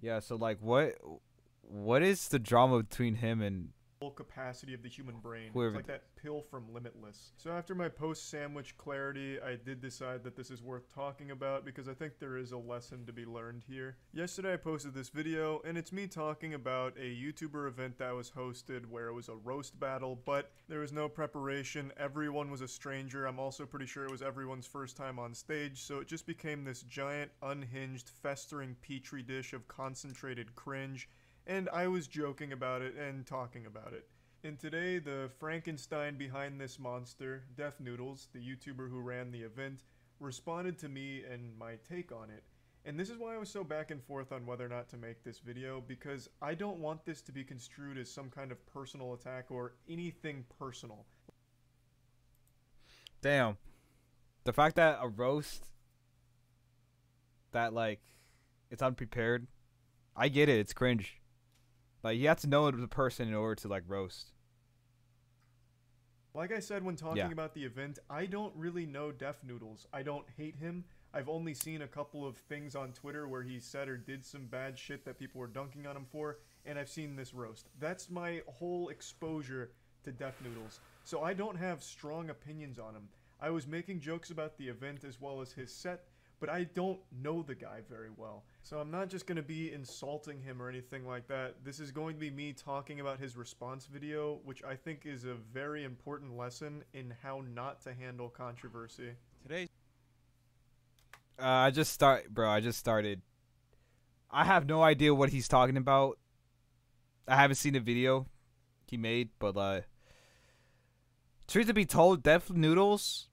Yeah, so like what is the drama between him and Full capacity of the human brain. It's whoever like that pill from Limitless. So after my post-sandwich clarity, I did decide that this is worth talking about because I think there is a lesson to be learned here. Yesterday I posted this video, and it's me talking about a YouTuber event that was hosted where it was a roast battle, but there was no preparation. Everyone was a stranger. I'm also pretty sure it was everyone's first time on stage, so it just became this giant, unhinged, festering petri dish of concentrated cringe, and I was joking about it and talking about it. And today, the Frankenstein behind this monster, defnoodles, the YouTuber who ran the event, responded to me and my take on it. And this is why I was so back and forth on whether or not to make this video, because I don't want this to be construed as some kind of personal attack or anything personal. damn. The fact that a roast that like it's unprepared, I get it, it's cringe. Like you have to know the person in order to like roast. Like I said when talking Yeah. about the event, I don't really know Def Noodles. I don't hate him. I've only seen a couple of things on Twitter where he said or did some bad shit that people were dunking on him for, and I've seen this roast. That's my whole exposure to Def Noodles. So I don't have strong opinions on him. I was making jokes about the event as well as his set, but I don't know the guy very well. So I'm not just going to be insulting him or anything like that. This is going to be me talking about his response video, which I think is a very important lesson in how not to handle controversy. Today's I just started. I have no idea what he's talking about. I haven't seen the video he made, but truth to be told, Def Noodles,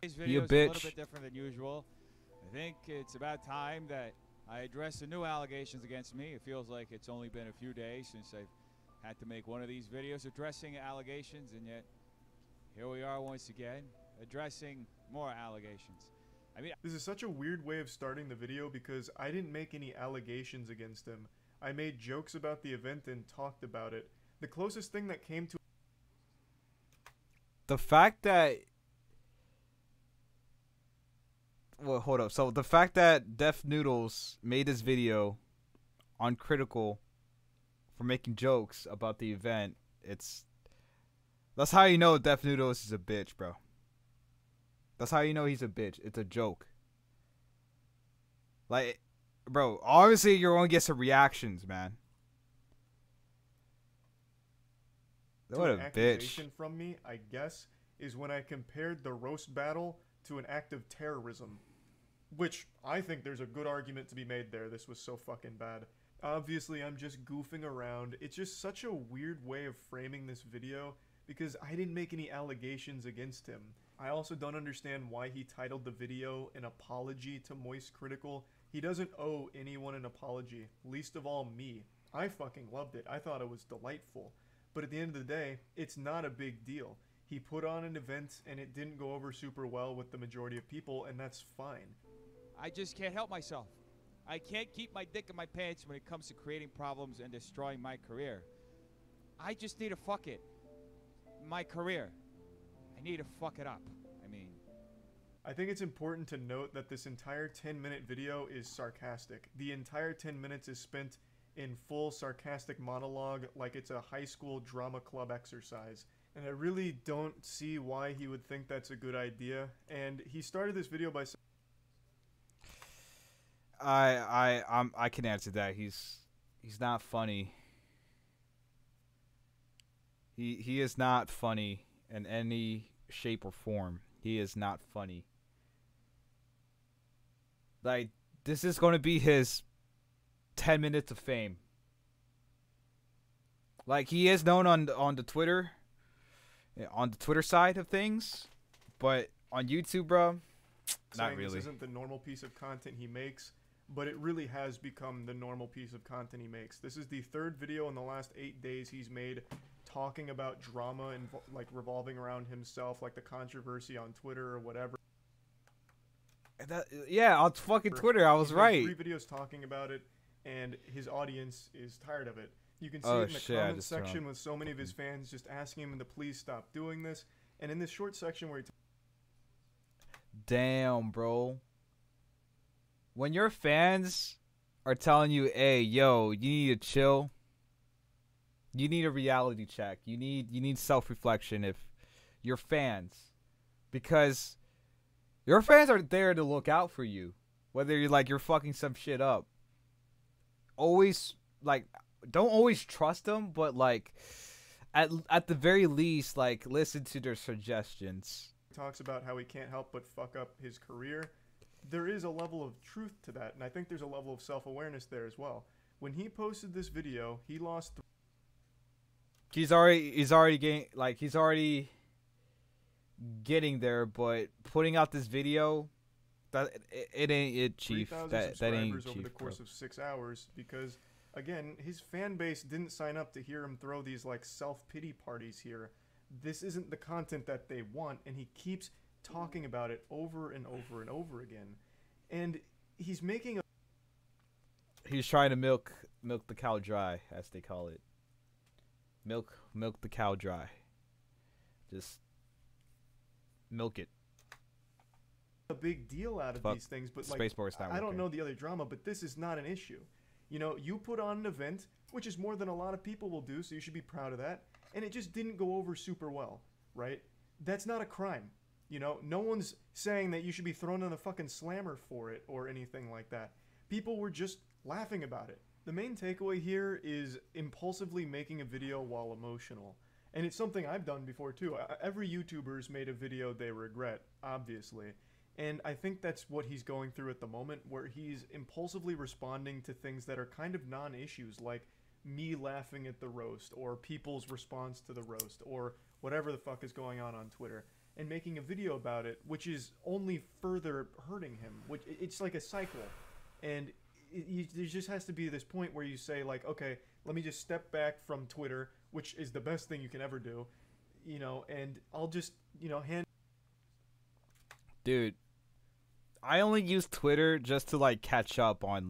video a is a little bitch. bit different than usual. I think it's about time that I address the new allegations against me. It feels like it's only been a few days since I've had to make one of these videos addressing allegations, and yet here we are once again addressing more allegations. I mean, This is such a weird way of starting the video because I didn't make any allegations against him. I made jokes about the event and talked about it. The closest thing that came to The fact that well, hold up. So the fact that Def Noodles made this video on Critical for making jokes about the event, that's how you know Def Noodles is a bitch, bro. That's how you know he's a bitch. It's a joke. Like, bro, obviously you're gonna get some reactions, man. What a an bitch. accusation from me, I guess, is when I compared the roast battle to an act of terrorism. Which, I think there's a good argument to be made there. This was so fucking bad. Obviously, I'm just goofing around. It's just such a weird way of framing this video because I didn't make any allegations against him. I also don't understand why he titled the video an apology to Moist Critical. He doesn't owe anyone an apology, least of all me. I fucking loved it. I thought it was delightful. But at the end of the day, it's not a big deal. He put on an event and it didn't go over super well with the majority of people, and that's fine. I just can't help myself. I can't keep my dick in my pants when it comes to creating problems and destroying my career. I just need to fuck it. My career. I need to fuck it up. I mean, I think it's important to note that this entire 10-minute video is sarcastic. The entire 10 minutes is spent in full sarcastic monologue like it's a high school drama club exercise. And I really don't see why he would think that's a good idea. And he started this video by saying, I can answer that. He's not funny. He is not funny in any shape or form. He is not funny. Like, this is going to be his 10 minutes of fame. Like, he is known on the Twitter, on the Twitter side of things, but on YouTube, bro, not saying really. this isn't the normal piece of content he makes, but it really has become the normal piece of content he makes. This is the third video in the last 8 days he's made talking about drama and like revolving around himself, like the controversy on Twitter or whatever. Yeah, on fucking Twitter, I was He's made right. 3 videos talking about it, and his audience is tired of it. You can see Oh, it in the shit, I comment just section turned with so many of his fans just asking him to please stop doing this. And in this short section where he Damn, bro. When your fans are telling you, hey, yo, you need to chill. You need a reality check. You need self-reflection if you're fans. Because your fans are there to look out for you. Whether you're fucking some shit up. Always, don't always trust them, but, at the very least, listen to their suggestions. He talks about how he can't help but fuck up his career. There is a level of truth to that, and I think there's a level of self-awareness there as well. When he posted this video, he lost... He's already getting there, but putting out this video, that it ain't it, Chief. 3,000 that ain't subscribers Chief, over the course of 6 hours, because again, his fan base didn't sign up to hear him throw these self-pity parties here. This isn't the content that they want, and he keeps talking about it over and over and over again. And he's making a... He's trying to milk the cow dry, as they call it. Milk the cow dry. Just milk it. A big deal out of these things, but I don't know the other drama, but this is not an issue. You know, you put on an event, which is more than a lot of people will do, so you should be proud of that, and it just didn't go over super well, right? That's not a crime. You know, no one's saying that you should be thrown in a fucking slammer for it or anything like that. People were just laughing about it. The main takeaway here is impulsively making a video while emotional. And it's something I've done before too. Every YouTuber's made a video they regret, obviously. And I think that's what he's going through at the moment, where he's impulsively responding to things that are kind of non-issues, like me laughing at the roast, or people's response to the roast, or whatever the fuck is going on Twitter, and making a video about it, which is only further hurting him. It's like a cycle. And there just has to be this point where you say, okay, let me just step back from Twitter, which is the best thing you can ever do, you know, and I'll just, you know, Dude, I only use Twitter just to, catch up on,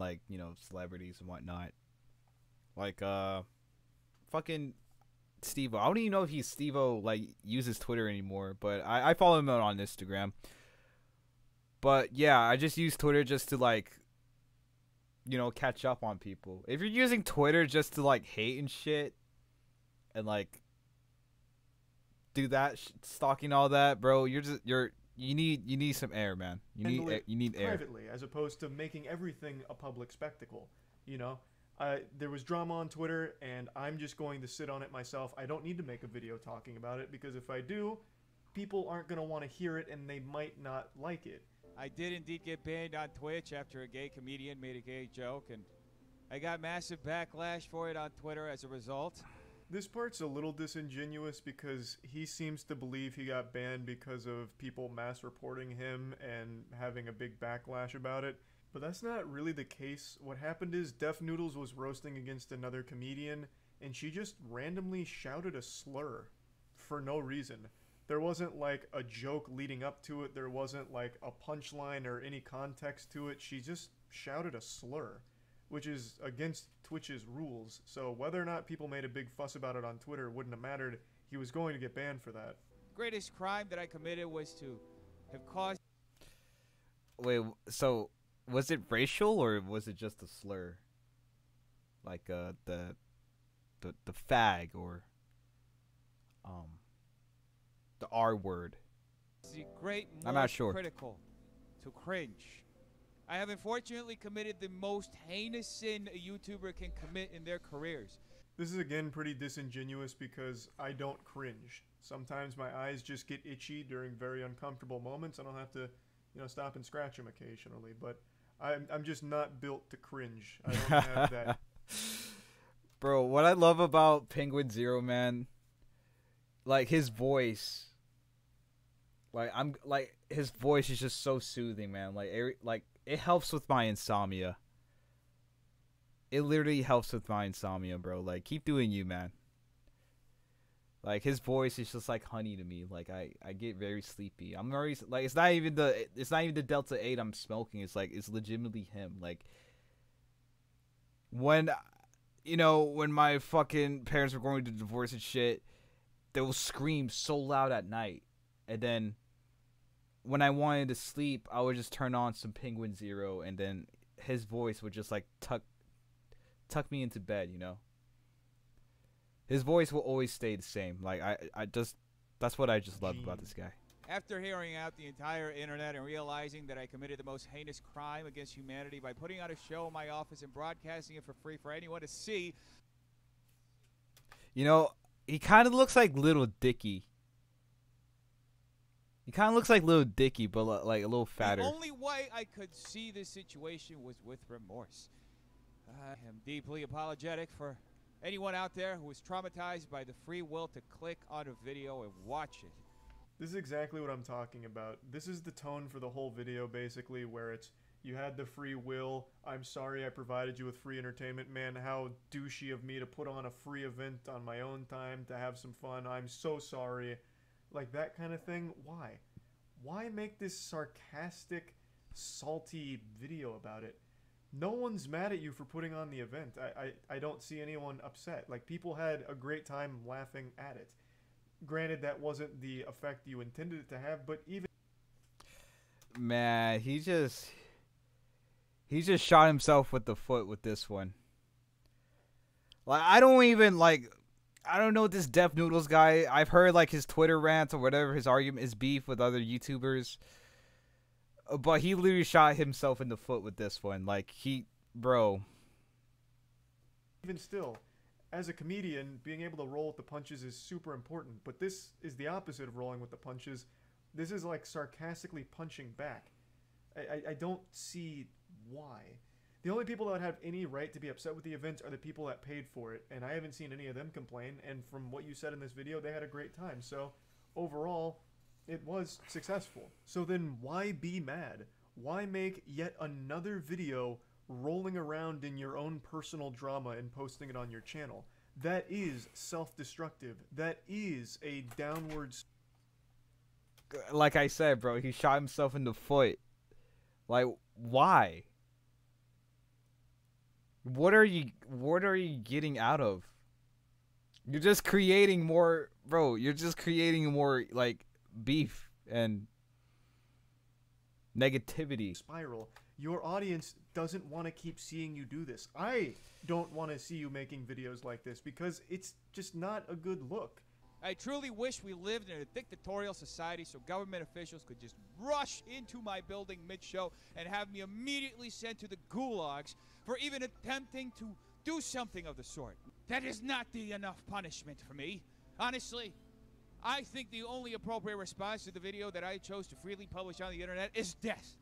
celebrities and whatnot. Fucking Steve-O. I don't even know if Steve-O, uses Twitter anymore, but I follow him out on Instagram. But, yeah, I just use Twitter just to, catch up on people. If you're using Twitter just to hate and shit and do that stalking all that, bro, you need some air, man. You need air privately, as opposed to making everything a public spectacle. You know, there was drama on Twitter, and I'm just going to sit on it myself. I don't need to make a video talking about it, because if I do, people aren't going to want to hear it, and they might not like it. I did indeed get banned on Twitch after a gay comedian made a gay joke, and I got massive backlash for it on Twitter as a result. This part's a little disingenuous because he seems to believe he got banned because of people mass reporting him and having a big backlash about it. But that's not really the case. What happened is defnoodles was roasting against another comedian, and she just randomly shouted a slur for no reason. There wasn't a joke leading up to it. There wasn't a punchline or any context to it. She just shouted a slur, which is against Twitch's rules. So whether or not people made a big fuss about it on Twitter wouldn't have mattered. He was going to get banned for that. Greatest crime that I committed was to have caused... Wait, so was it racial or was it just a slur? The fag or the R word. The great, I'm not sure. Critical to cringe. I have unfortunately committed the most heinous sin a YouTuber can commit in their careers. This is again pretty disingenuous because I don't cringe. Sometimes my eyes just get itchy during very uncomfortable moments. I don't have to, stop and scratch them occasionally, but I'm just not built to cringe. I don't have that. Bro, what I love about penguinz0, man, his voice. His voice is just so soothing, man. It helps with my insomnia. It literally helps with my insomnia, bro. Keep doing you, man. His voice is just like honey to me. I get very sleepy. I'm very it's not even the Delta 8 I'm smoking. It's legitimately him. When my fucking parents were going to divorce and shit, they will scream so loud at night. And then when I wanted to sleep, I would just turn on some penguinz0, and then his voice would just like tuck me into bed, you know. His voice will always stay the same. Like I just that's what I just love about this guy. After hearing out the entire internet and realizing that I committed the most heinous crime against humanity by putting out a show in my office and broadcasting it for free for anyone to see. You know, he kind of looks like Little Dicky. He kind of looks like Little Dicky, but like a little fatter. The only way I could see this situation was with remorse. I am deeply apologetic for anyone out there who was traumatized by the free will to click on a video and watch it. This is exactly what I'm talking about. This is the tone for the whole video, basically, where it's, you had the free will, I'm sorry I provided you with free entertainment, man, how douchey of me to put on a free event on my own time to have some fun, I'm so sorry. Like, that kind of thing. Why? Why make this sarcastic, salty video about it? No one's mad at you for putting on the event. I don't see anyone upset. Like, people had a great time laughing at it. Granted, that wasn't the effect you intended it to have, but even... Man, he just shot himself with the foot with this one. Like, I don't know this defnoodles guy. I've heard like his Twitter rants or whatever, his argument, his beef with other YouTubers. But he literally shot himself in the foot with this one. Like, bro. Even still, as a comedian, being able to roll with the punches is super important. But this is the opposite of rolling with the punches. This is like sarcastically punching back. I don't see why. The only people that would have any right to be upset with the event are the people that paid for it. And I haven't seen any of them complain. And from what you said in this video, they had a great time. So, overall, it was successful. So then why be mad? Why make yet another video rolling around in your own personal drama and posting it on your channel? That is self-destructive. That is a downwards... Like I said, bro, he shot himself in the foot. Like, why? What are you getting out of? You're just creating more, bro. You're just creating more, like, beef and negativity. Spiral. Your audience doesn't want to keep seeing you do this. I don't want to see you making videos like this because it's just not a good look. I truly wish we lived in a dictatorial society so government officials could just rush into my building mid-show and have me immediately sent to the gulags for even attempting to do something of the sort. That is not the enough punishment for me. Honestly, I think the only appropriate response to the video that I chose to freely publish on the internet is death.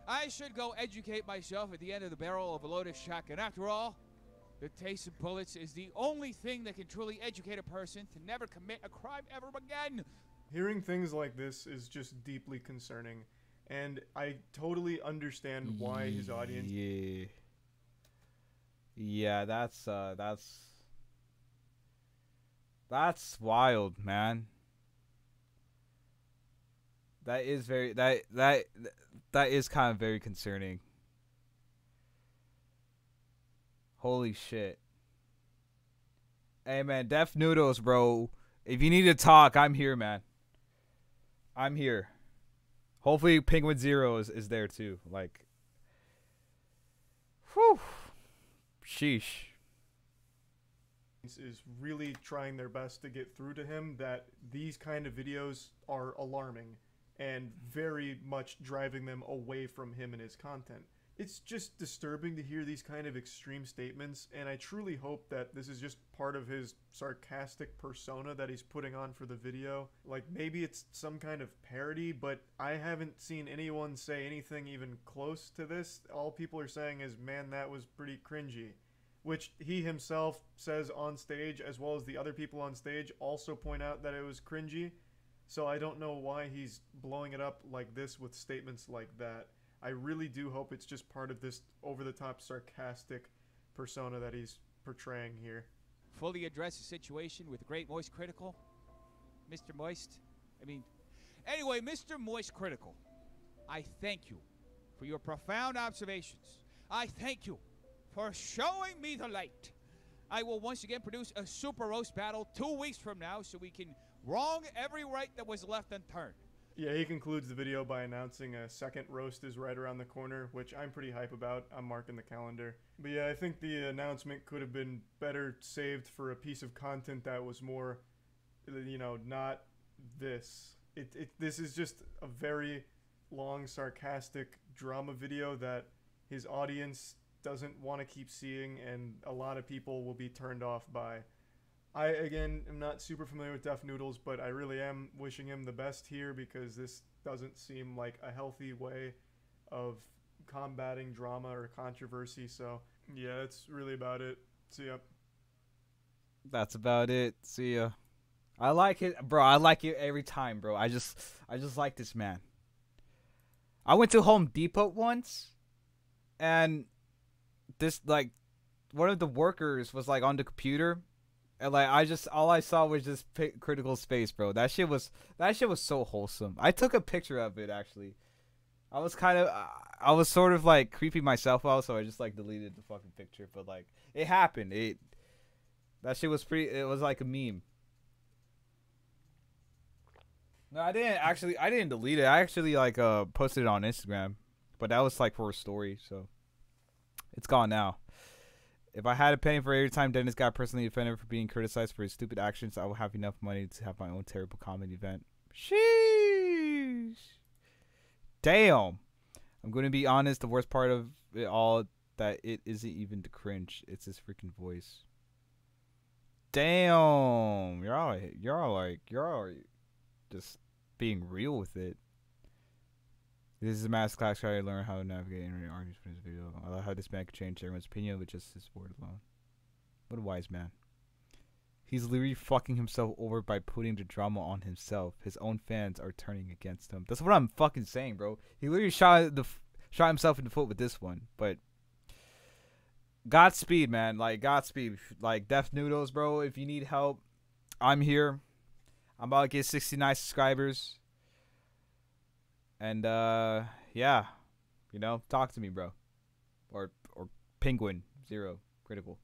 I should go educate myself at the end of the barrel of a loaded shotgun. After all, the taste of bullets is the only thing that can truly educate a person to never commit a crime ever again. Hearing things like this is just deeply concerning, and I totally understand why his audience... Yeah, that's wild, man. That is very that is kind of very concerning. Holy shit. Hey man, defnoodles, bro. If you need to talk, I'm here, man. I'm here. Hopefully penguinz0 is there too. Like, whew. Sheesh. Is really trying their best to get through to him that these kind of videos are alarming and very much driving them away from him and his content. It's just disturbing to hear these kind of extreme statements, and I truly hope that this is just part of his sarcastic persona that he's putting on for the video. Like, maybe it's some kind of parody, but I haven't seen anyone say anything even close to this. All people are saying is, man, that was pretty cringy. Which he himself says on stage, as well as the other people on stage also point out that it was cringy. So I don't know why he's blowing it up like this with statements like that. I really do hope it's just part of this over-the-top sarcastic persona that he's portraying here. Fully address the situation with Great Moist Critical. Mr. Moist. Anyway, Mr. Moist Critical, I thank you for your profound observations. I thank you for showing me the light. I will once again produce a super roast battle 2 weeks from now so we can wrong every right that was left unturned. Yeah, he concludes the video by announcing a second roast is right around the corner, which I'm pretty hype about. I'm marking the calendar. But yeah, I think the announcement could have been better saved for a piece of content that was more, not this. This is just a very long, sarcastic drama video that his audience doesn't want to keep seeing, and a lot of people will be turned off by. I, again, am not super familiar with defnoodles, but I really am wishing him the best here because this doesn't seem like a healthy way of combating drama or controversy. So, yeah, that's really about it. See ya. That's about it. See ya. I like it, bro. I like it every time, bro. I just like this man. I went to Home Depot once, and this, like, one of the workers was, like, on the computer. And like all I saw was just critical space, bro. That shit was so wholesome. I took a picture of it actually. I was sort of like creeping myself out, so I just like deleted the fucking picture. But like it happened. That shit was pretty. It was like a meme. No, I didn't delete it. I actually like posted it on Instagram, but that was like for a story, so it's gone now. If I had a penny for every time Dennis got personally offended for being criticized for his stupid actions, I would have enough money to have my own terrible comedy event. Sheesh. Damn. I'm going to be honest, the worst part of it all, that it isn't even the cringe. It's his freaking voice. Damn. You're all just being real with it. This is a math class trying to learn how to navigate internet arguments for this video. I love how this man could change everyone's opinion with just his word alone. What a wise man. He's literally fucking himself over by putting the drama on himself. His own fans are turning against him. That's what I'm fucking saying, bro. He literally shot himself in the foot with this one. But Godspeed, man. Like, Godspeed. Like, defnoodles, bro. If you need help, I'm here. I'm about to get 69 subscribers. And yeah, talk to me, bro. Or penguinz0 critical.